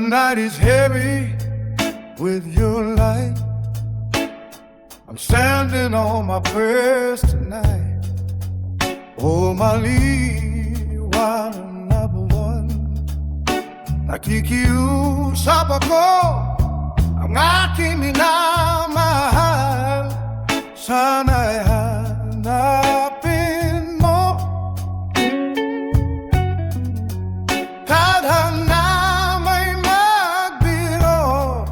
night is heavy with your light. I'm standing on my prayers tonight. Oh, Maliwanag na buwan, nakikiusap ako, ang aking minamahal. Sana'y hanapin mo, tadhana may magbiro,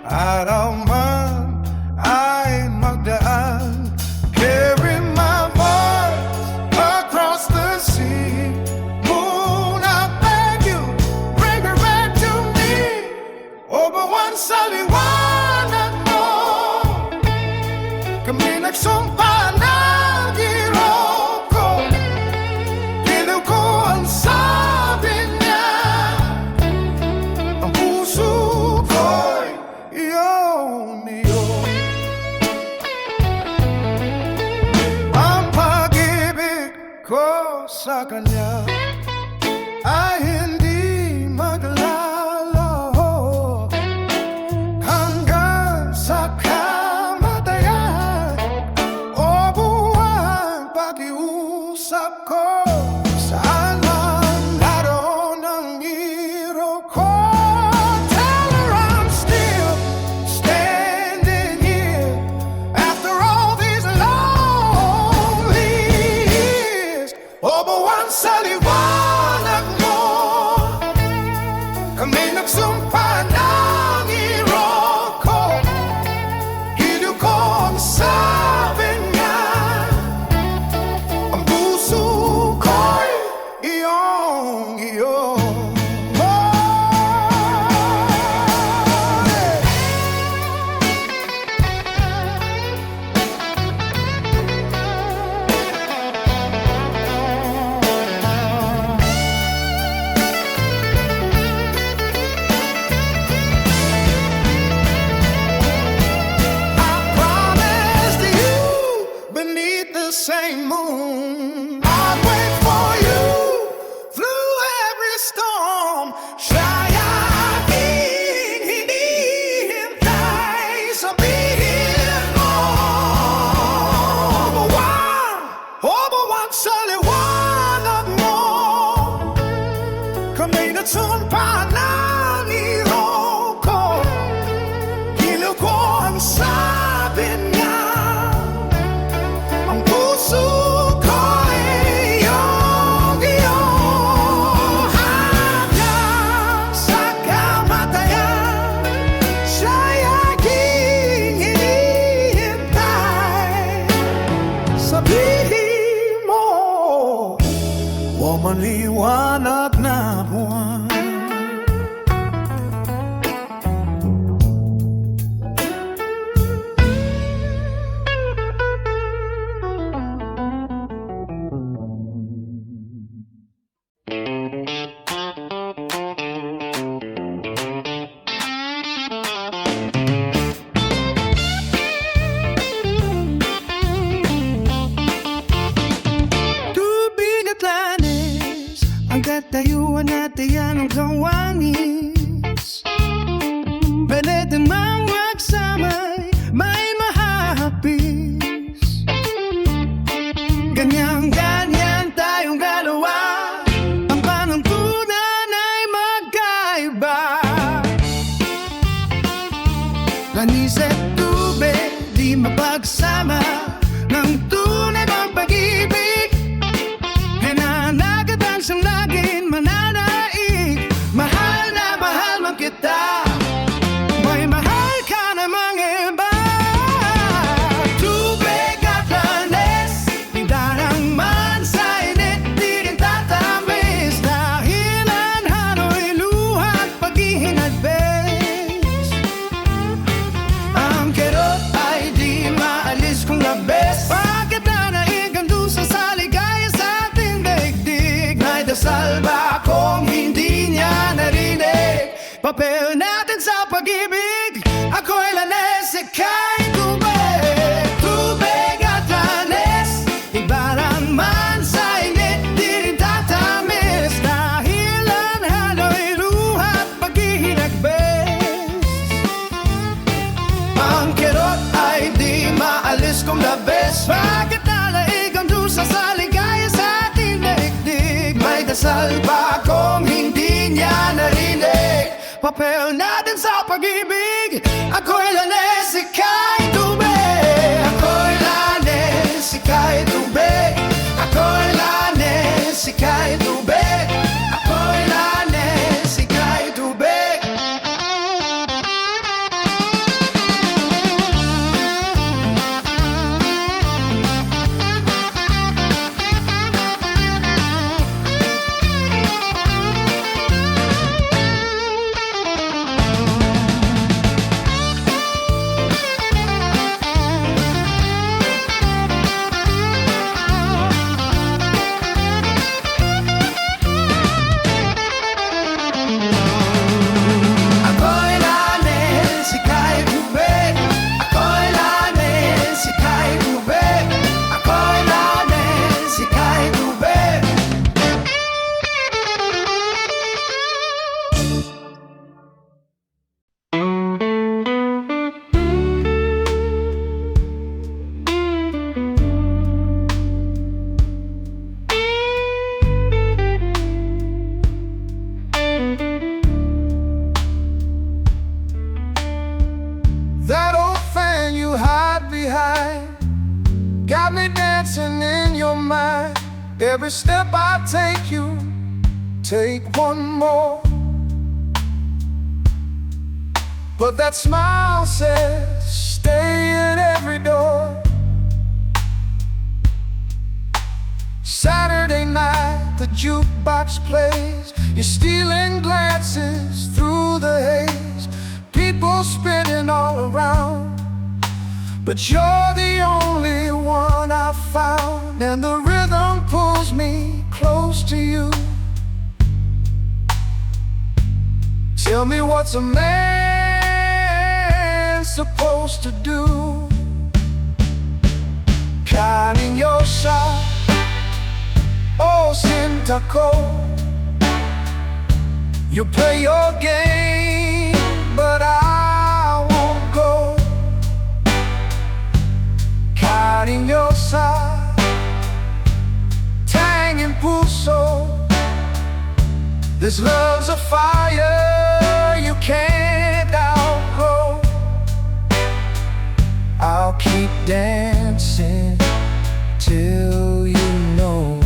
araw man ay magdaan. Carry my voice across the sea. Moon, I beg you, bring her back to me. Oh, but once sa liwanag mo, kami nagsumpa ng hero ko. Giliw ko ang sabi niya, ang puso ko'y iyong niyon. Ang pag-ibig ko sa kanya ay hindi maglalaho hanggang sa kamatayan. O buwan, pakiusap ko, saan man naroon ang hero ko. Tell her I'm still standing here after all these lonely years. O buwan, sa liwanag mo, kami nagsumpa ng hero ko. Giliw ko ang sabi niya, ang puso ko'y iyong iyo. I promised you beneath the same moon, I'd wait for you through every storm. Siyayaking hinihintay, sabihin mo, buwan sa liwanag mo, kami nagsumpa ng hero ko. Giliw ko ang sabi niya, ang puso ko'y iyong iyo. Hanggang sa kamatayan, siya'y aking hinihintay. Sabihin mo, o maliwanag na buwan. Tubig at lanis, ang katayuan natin yan ang kawanis. Pwede mang magsamay, may mahahapis. Ganyan-ganyan tayong dalawa, ang panuntunan ay magkaiba. Lanis at tubig, di mapagsama ng tunay mong pag-ibig. Hinanagat ang siyang laging mananaig. Mahal na mahal man kita, may mahal ka namang iba. Tubig at lanis, di darang man sa init, di rin tatamis. Dahilan halo'y luha at paghihinagpis. Ang kirot ay di maalis kung labis. Bakit na naigang dusa sa ligaya sa ating daigdig? May dasal ba kung hindi niya narinig? Papel natin sa pag-ibig, ako'y lanis, ika'y tubig. Tubig at lanis, ibarang man sa init, di rin tatamis. Dahilan halo'y luha at paghihinagpis. dasal ba kung hindi niya narinig? Papel natin sa pag-ibig. Ako'y lanes, ika'y tubig. Ako'y lanes, ika'y tubig. Ako'y lanes, ika'y tubig. Ako'y lanes, ika'y tubig. That old fan you hide behind got me dancing in your mind. Every step I take, you take one more. But that smile says stay at every door. Saturday night, the jukebox plays. You're stealing glances through the haze. People spinning all around, but you're the only one I found. And the rhythm pulls me close to you. Tell me, what's a man supposed to do? Counting your shot, oh, Sintaco. You play your game, but I won't go. Counting your side, tang and puso. This love's a fire you can't outgrow. I'll keep dancing till you know.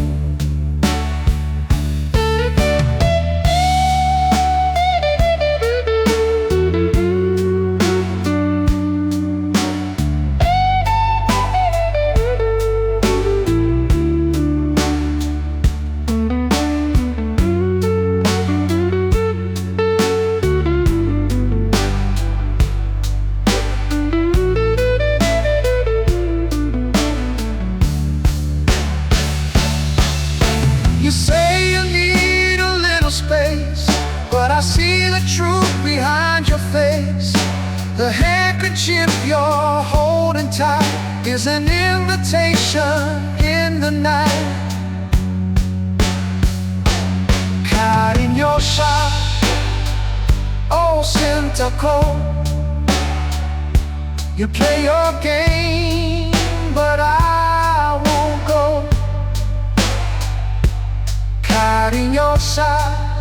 You say you need a little space, but I see the truth behind your face. The handkerchief you're holding tight is an invitation in the night. Counting your shot, oh, Sintaco. You play your game, but I won't go. Counting your side,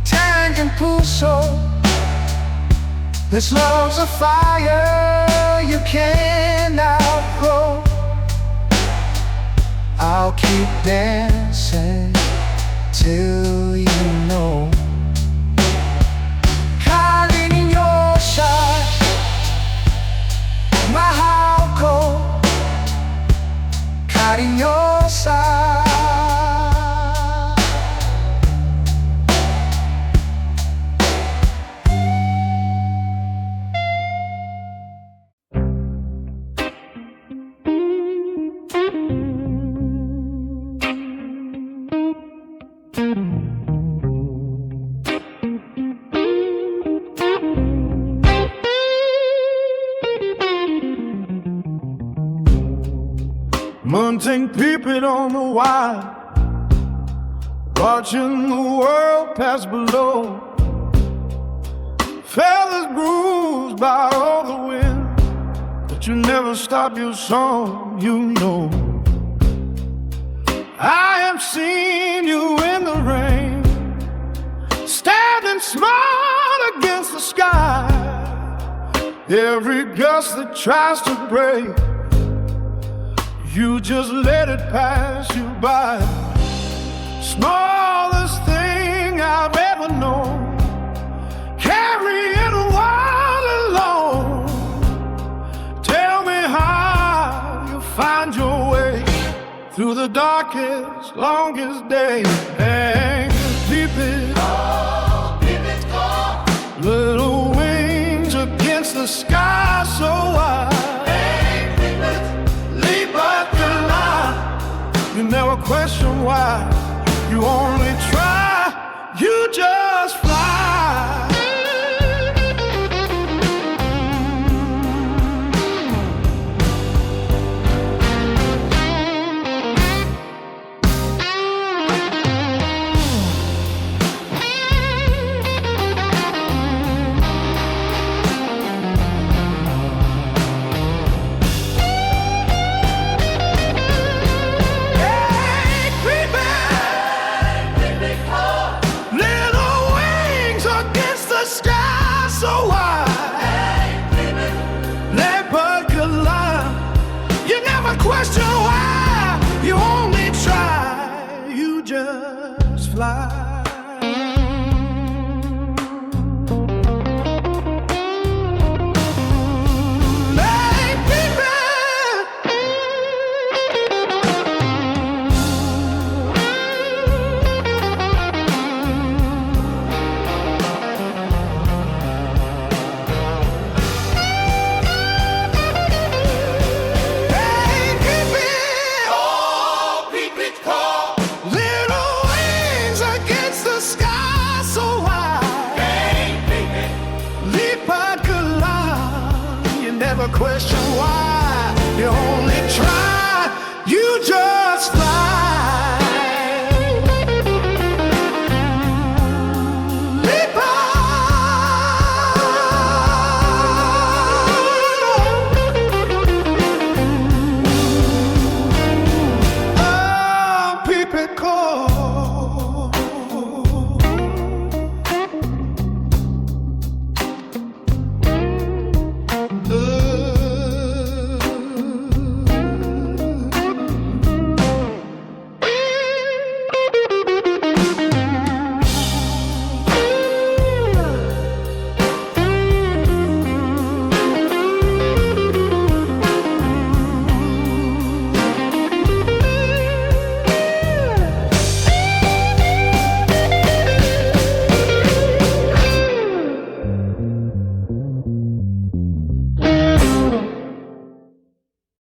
tang and puso. This love's a fire you can't outgrow. I'll keep dancing till you know. Counting your side, mahal. Counting your side. Munting peeping on the wire, watching the world pass below. Fellas bruised by all the wind, but you never stop your song, you know. I have seen Every gust that tries to break, you just let it pass you by. Smallest thing I've ever known, carrying a world alone. Tell me how you find your way through the darkest, longest day. Hey, deep it, little wings against the sky so wide. Leap up the line. You never question why. You only try. You just fly. Question why. You only try. You just fly. Question